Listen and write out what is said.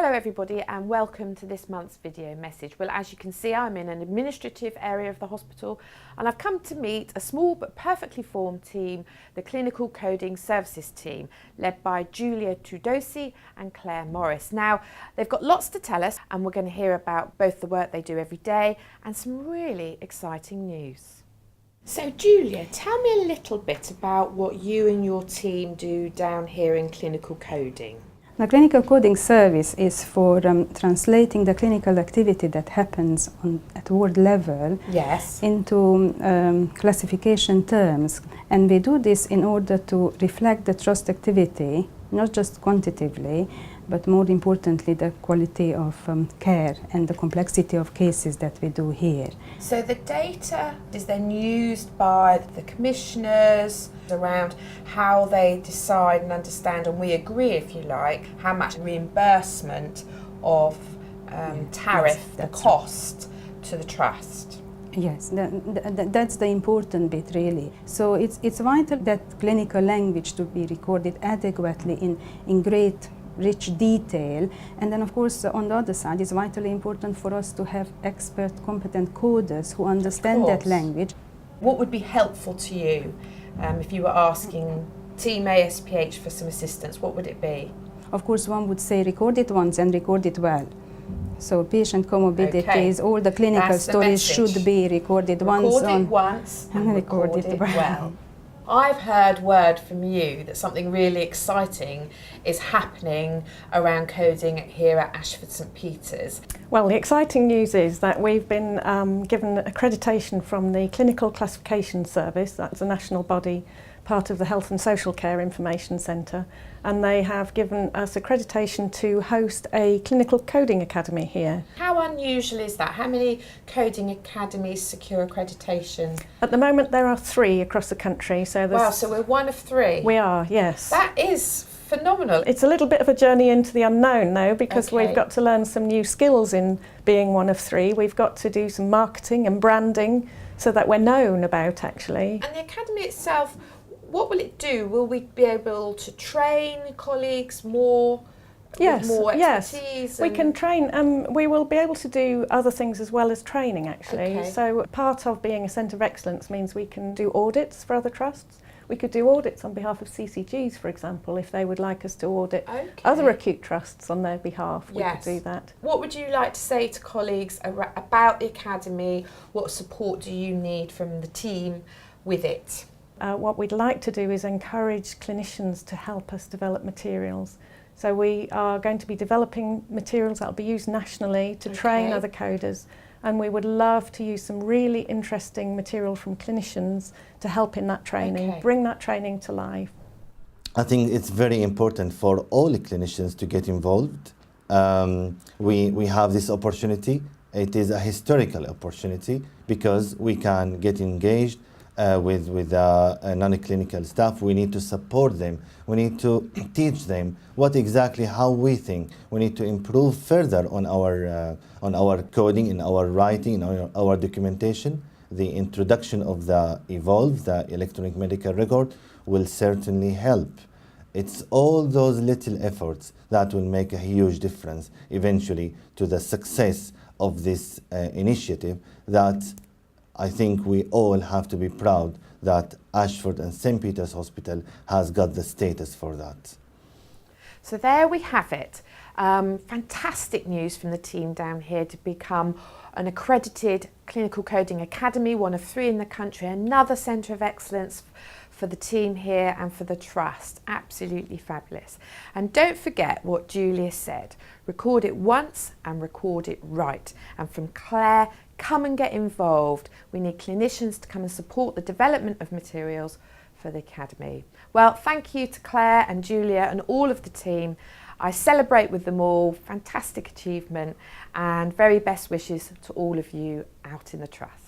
Hello everybody and welcome to this month's video message. Well, as you can see, I'm in an administrative area of the hospital and I've come to meet a small but perfectly formed team, the Clinical Coding Services team, led by Julia Tudose and Claire Morris. Now, they've got lots to tell us and we're going to hear about both the work they do every day and some really exciting news. So Julia, tell me a little bit about what you and your team do down here in clinical coding. The clinical coding service is for translating the clinical activity that happens at ward level into classification terms. And we do this in order to reflect the trust activity, not just quantitatively, but more importantly the quality of care and the complexity of cases that we do here. So the data is then used by the commissioners around how they decide and understand, and we agree, if you like, how much reimbursement of tariff, the cost to the trust. Yes, that's the important bit really. So it's vital that clinical language to be recorded adequately in great rich detail, and then of course on the other side it's vitally important for us to have expert competent coders who understand that language. What would be helpful to you if you were asking Team ASPH for some assistance? What would it be? Of course one would say record it once and record it well. So patient comorbidities, all the clinical stories should be recorded once and record it well. I've heard word from you that something really exciting is happening around coding here at Ashford St Peter's. Well, the exciting news is that we've been given accreditation from the Clinical Classification Service, that's a national body, part of the Health and Social Care Information Centre, and they have given us accreditation to host a clinical coding academy here. How unusual is that? How many coding academies secure accreditation? At the moment there are 3 across the country. So wow, so we're one of 3? We are, yes. That is phenomenal. It's a little bit of a journey into the unknown though, because we've got to learn some new skills in being one of 3. We've got to do some marketing and branding so that we're known about actually. And the academy itself, what will it do? Will we be able to train colleagues more? Yes, with more expertise? Yes. We can train. We will be able to do other things as well as training actually. Okay. So part of being a centre of excellence means we can do audits for other trusts. We could do audits on behalf of CCGs, for example, if they would like us to audit other acute trusts on their behalf. We could do that. What would you like to say to colleagues about the academy? What support do you need from the team with it? What we'd like to do is encourage clinicians to help us develop materials. So we are going to be developing materials that will be used nationally to train other coders, and we would love to use some really interesting material from clinicians to help in that training, bring that training to life. I think it's very important for all clinicians to get involved. We have this opportunity. It is a historical opportunity because we can get engaged with non-clinical staff. We need to support them. We need to teach them how we think. We need to improve further on our coding, in our writing, in our documentation. The introduction of the EVOLVE, the electronic medical record, will certainly help. It's all those little efforts that will make a huge difference eventually to the success of this initiative that I think we all have to be proud that Ashford and St Peter's Hospital has got the status for that. So there we have it. Fantastic news from the team down here to become an accredited clinical coding academy, one of 3 in the country, another centre of excellence for the team here and for the trust. Absolutely fabulous. And don't forget what Julia said, record it once and record it right. And from Claire, come and get involved. We need clinicians to come and support the development of materials for the academy. Well, thank you to Claire and Julia and all of the team. I celebrate with them all. Fantastic achievement, and very best wishes to all of you out in the trust.